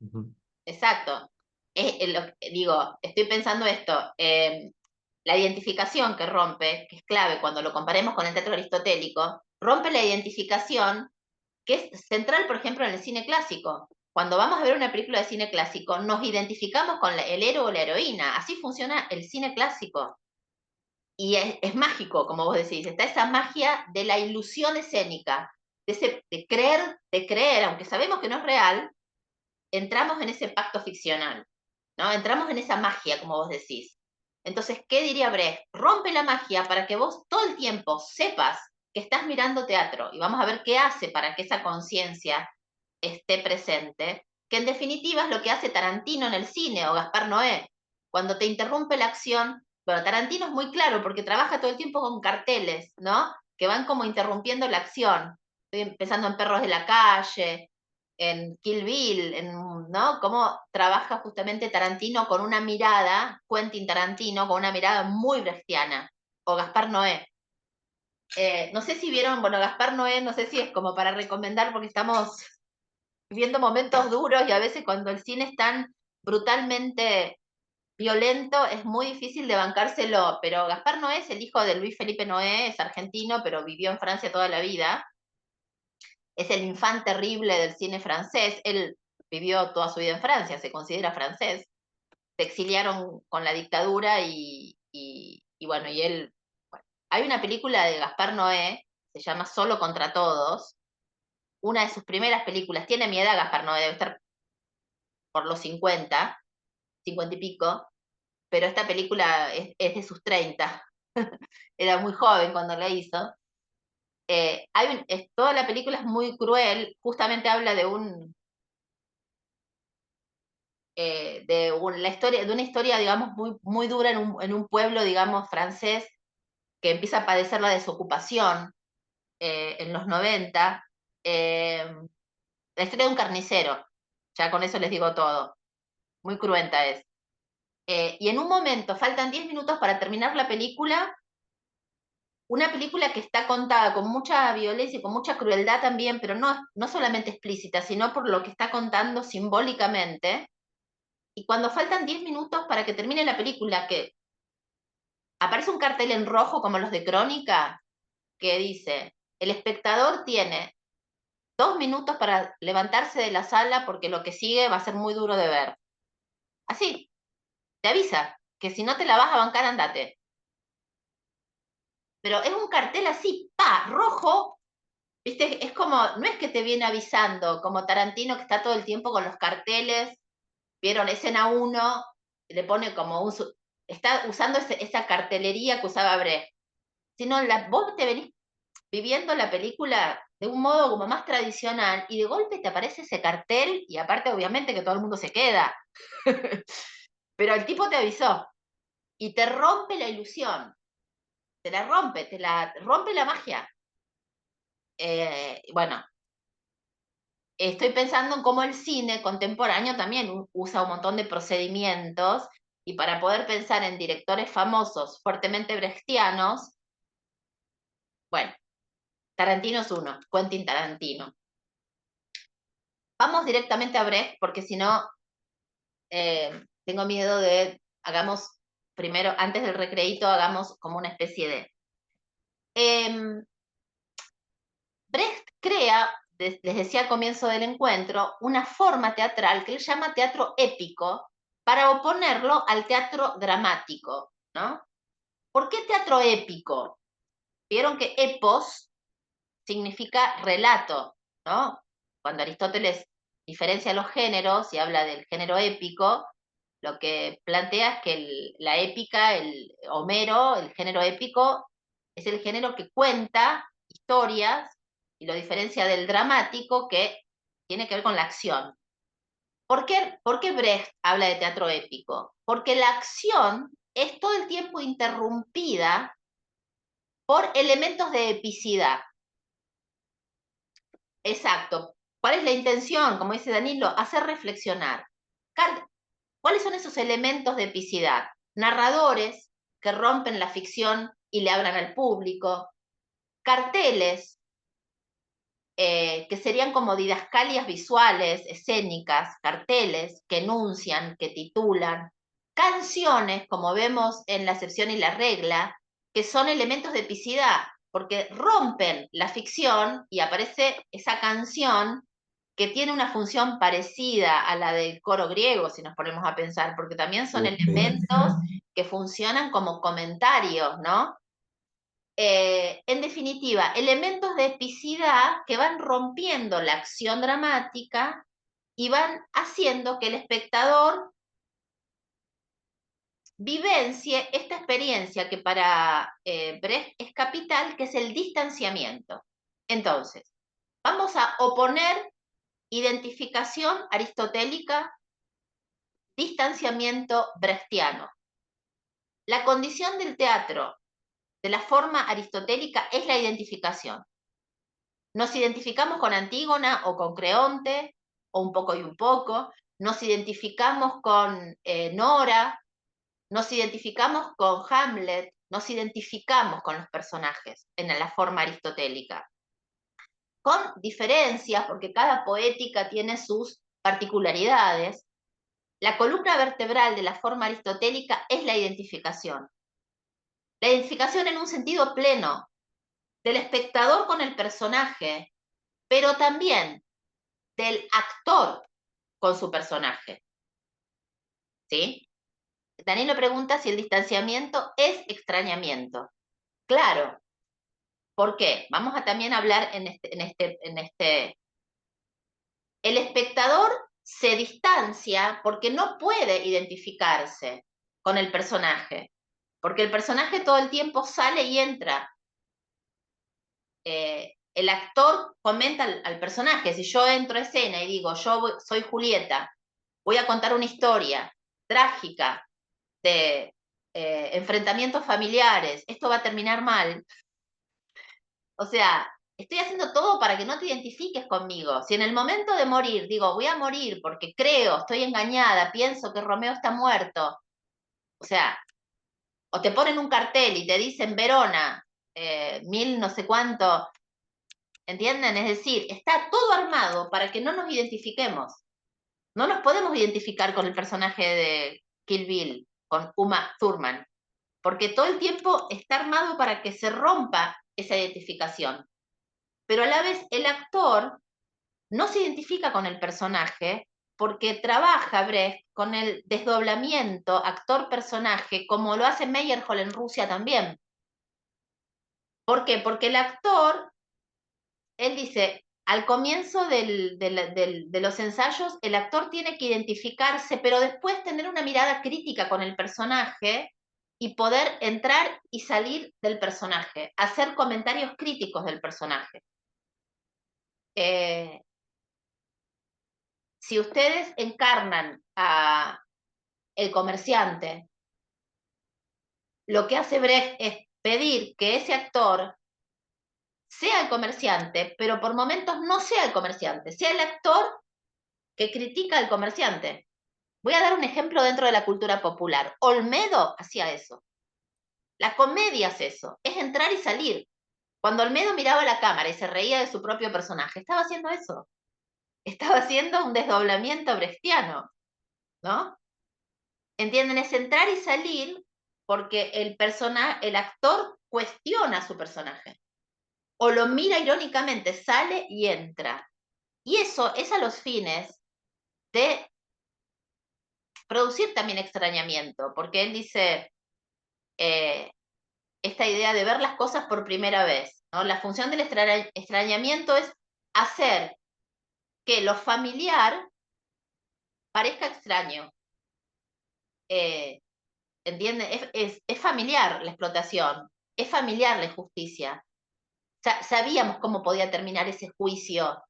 Ujú. Exacto. Digo, estoy pensando esto. La identificación que rompe, que es clave cuando lo comparemos con el teatro aristotélico, rompe la identificación que es central, por ejemplo, en el cine clásico. Cuando vamos a ver una película de cine clásico, nos identificamos con el héroe o la heroína. Así funciona el cine clásico. Y es mágico, como vos decís, está esa magia de la ilusión escénica, de creer, aunque sabemos que no es real, entramos en ese pacto ficcional, ¿no? Entramos en esa magia, como vos decís. Entonces, ¿qué diría Brecht? Rompe la magia para que vos todo el tiempo sepas que estás mirando teatro y vamos a ver qué hace para que esa conciencia esté presente, que en definitiva es lo que hace Tarantino en el cine o Gaspar Noé. Cuando te interrumpe la acción, bueno, Tarantino es muy claro porque trabaja todo el tiempo con carteles, ¿no? Que van como interrumpiendo la acción. Estoy pensando en Perros de la Calle, en Kill Bill, ¿no? Cómo trabaja justamente Tarantino con una mirada, Quentin Tarantino, con una mirada muy brechtiana, o Gaspar Noé. No sé si vieron, bueno, Gaspar Noé, no sé si es como para recomendar porque estamos viviendo momentos duros y a veces cuando el cine es tan brutalmente violento es muy difícil de bancárselo, pero Gaspar Noé es el hijo de Luis Felipe Noé, es argentino, pero vivió en Francia toda la vida. Es el infante terrible del cine francés. Él vivió toda su vida en Francia, se considera francés. Se exiliaron con la dictadura y bueno, y él... Bueno. Hay una película de Gaspar Noé, se llama Solo contra Todos, una de sus primeras películas. Tiene mi edad Gaspar Noé, debe estar por los 50, 50 y pico, pero esta película es de sus 30. Era muy joven cuando la hizo. Toda la película es muy cruel, justamente habla de una historia, digamos, muy, muy dura en un pueblo, digamos, francés, que empieza a padecer la desocupación, en los 90, la historia de un carnicero. Ya con eso les digo todo. Muy cruenta es. Y en un momento, faltan 10 minutos para terminar la película, una película que está contada con mucha violencia y con mucha crueldad también, pero no solamente explícita, sino por lo que está contando simbólicamente. Y cuando faltan 10 minutos para que termine la película, que aparece un cartel en rojo como los de Crónica, que dice, el espectador tiene 2 minutos para levantarse de la sala porque lo que sigue va a ser muy duro de ver. Así, te avisa que si no te la vas a bancar, andate. Pero es un cartel así, pa, rojo, ¿viste? Es como, no es que te viene avisando, como Tarantino que está todo el tiempo con los carteles, vieron escena 1, le pone como está usando esa cartelería que usaba Brecht. Sino vos te venís viviendo la película de un modo como más tradicional y de golpe te aparece ese cartel y aparte obviamente que todo el mundo se queda. Pero el tipo te avisó y te rompe la ilusión, te la rompe la magia. Bueno, estoy pensando en cómo el cine contemporáneo también usa un montón de procedimientos y para poder pensar en directores famosos, fuertemente brechtianos, bueno, Tarantino es uno, Quentin Tarantino. Vamos directamente a Brecht porque si no, tengo miedo de, hagamos primero, antes del recreíto, hagamos como una especie de... Brecht crea, les decía al comienzo del encuentro, una forma teatral que él llama teatro épico para oponerlo al teatro dramático, ¿no? ¿Por qué teatro épico? Vieron que epos significa relato, ¿no? Cuando Aristóteles diferencia los géneros y habla del género épico, lo que plantea es que la épica, el Homero, el género épico, es el género que cuenta historias y lo diferencia del dramático que tiene que ver con la acción. ¿Por qué Brecht habla de teatro épico? Porque la acción es todo el tiempo interrumpida por elementos de epicidad. Exacto. ¿Cuál es la intención? Como dice Danilo, hacer reflexionar. ¿Cuáles son esos elementos de epicidad? Narradores que rompen la ficción y le hablan al público, carteles que serían como didascalias visuales, escénicas, carteles que enuncian, que titulan, canciones, como vemos en la excepción y la regla, que son elementos de epicidad, porque rompen la ficción y aparece esa canción que tiene una función parecida a la del coro griego, si nos ponemos a pensar, porque también son elementos que funcionan como comentarios, ¿no? En definitiva, elementos de epicidad que van rompiendo la acción dramática y van haciendo que el espectador vivencie esta experiencia que para Brecht es capital, que es el distanciamiento. Entonces, vamos a oponer identificación aristotélica, distanciamiento brechtiano. La condición del teatro, de la forma aristotélica, es la identificación. Nos identificamos con Antígona o con Creonte, o un poco y un poco, nos identificamos con Nora, nos identificamos con Hamlet, nos identificamos con los personajes en la forma aristotélica. Con diferencias, porque cada poética tiene sus particularidades, la columna vertebral de la forma aristotélica es la identificación. La identificación en un sentido pleno, del espectador con el personaje, pero también del actor con su personaje. ¿Sí? Danilo pregunta si el distanciamiento es extrañamiento. Claro. ¿Por qué? Vamos a también hablar en este. El espectador se distancia porque no puede identificarse con el personaje, porque el personaje todo el tiempo sale y entra. El actor comenta al personaje. Si yo entro a escena y digo, soy Julieta, voy a contar una historia trágica de enfrentamientos familiares, esto va a terminar mal. O sea, estoy haciendo todo para que no te identifiques conmigo. Si en el momento de morir digo, voy a morir porque creo, estoy engañada, pienso que Romeo está muerto, o sea, o te ponen un cartel y te dicen Verona, 1000 no sé cuánto, ¿entienden? Es decir, está todo armado para que no nos identifiquemos. No nos podemos identificar con el personaje de Kill Bill, con Uma Thurman, porque todo el tiempo está armado para que se rompa esa identificación. Pero a la vez el actor no se identifica con el personaje porque trabaja Brecht con el desdoblamiento actor-personaje, como lo hace Meyerhold en Rusia también. ¿Por qué? Porque el actor, él dice, al comienzo de los ensayos, el actor tiene que identificarse, pero después tener una mirada crítica con el personaje y poder entrar y salir del personaje, hacer comentarios críticos del personaje. Si ustedes encarnan a el comerciante, lo que hace Brecht es pedir que ese actor sea el comerciante, pero por momentos no sea el comerciante, sea el actor que critica al comerciante. Voy a dar un ejemplo dentro de la cultura popular. Olmedo hacía eso. La comedia es eso, es entrar y salir. Cuando Olmedo miraba a la cámara y se reía de su propio personaje, estaba haciendo eso. Estaba haciendo un desdoblamiento brechtiano, ¿no? ¿Entienden? Es entrar y salir porque el actor cuestiona a su personaje. O lo mira irónicamente, sale y entra. Y eso es a los fines de producir también extrañamiento, porque él dice esta idea de ver las cosas por primera vez, ¿no? La función del extrañamiento es hacer que lo familiar parezca extraño. ¿Entiende? Es familiar la explotación, es familiar la injusticia. Sabíamos cómo podía terminar ese juicio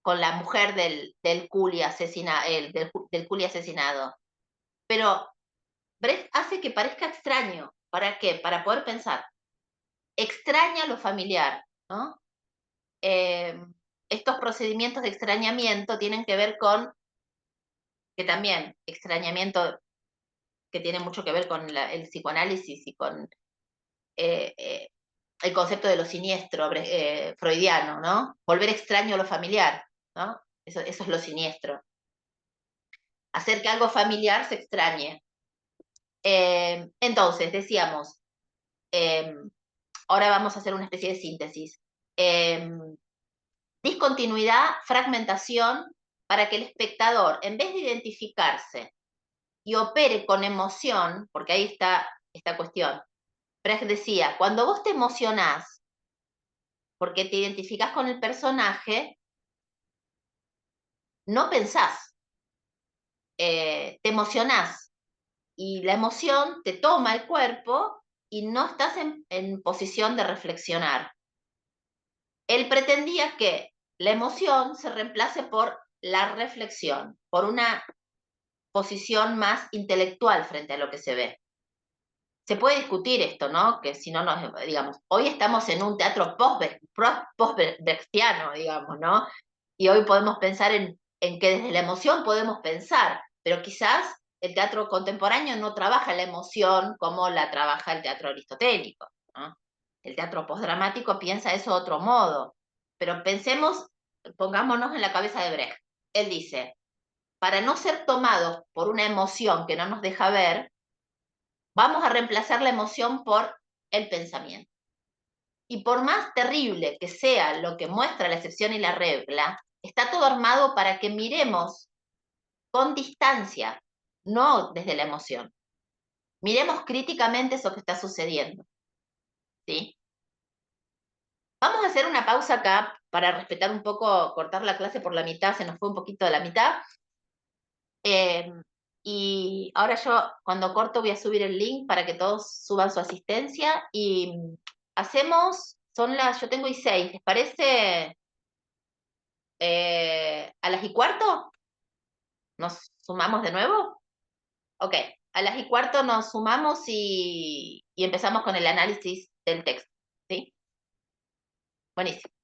con la mujer del Culi asesinado. Pero Brecht hace que parezca extraño. ¿Para qué? Para poder pensar. Extraña lo familiar, ¿no? Estos procedimientos de extrañamiento tienen que ver con, que también, extrañamiento que tiene mucho que ver con el psicoanálisis y con el concepto de lo siniestro freudiano, ¿no? Volver extraño lo familiar, ¿no? Eso es lo siniestro. Hacer que algo familiar se extrañe. Entonces, decíamos, ahora vamos a hacer una especie de síntesis. Discontinuidad, fragmentación, para que el espectador, en vez de identificarse y opere con emoción, porque ahí está esta cuestión. Brecht decía, cuando vos te emocionás, porque te identificás con el personaje, no pensás, te emocionás y la emoción te toma el cuerpo y no estás en posición de reflexionar. Él pretendía que la emoción se reemplace por la reflexión, por una posición más intelectual frente a lo que se ve. Se puede discutir esto, ¿no? Que si no nos, digamos, hoy estamos en un teatro post-brechtiano, digamos, ¿no? Y hoy podemos pensar en que desde la emoción podemos pensar, pero quizás el teatro contemporáneo no trabaja la emoción como la trabaja el teatro aristotélico, ¿no? El teatro postdramático piensa eso de otro modo, pero pensemos, pongámonos en la cabeza de Brecht. Él dice, para no ser tomados por una emoción que no nos deja ver, vamos a reemplazar la emoción por el pensamiento. Y por más terrible que sea lo que muestra la excepción y la regla, está todo armado para que miremos con distancia, no desde la emoción. Miremos críticamente eso que está sucediendo. ¿Sí? Vamos a hacer una pausa acá para respetar un poco, cortar la clase por la mitad, se nos fue un poquito de la mitad. Y ahora yo, cuando corto, voy a subir el link para que todos suban su asistencia y hacemos, yo tengo y 6, ¿les parece? ¿A las y cuarto? ¿Nos sumamos de nuevo? Ok, a las y cuarto nos sumamos y empezamos con el análisis del texto, ¿sí? Buenísimo.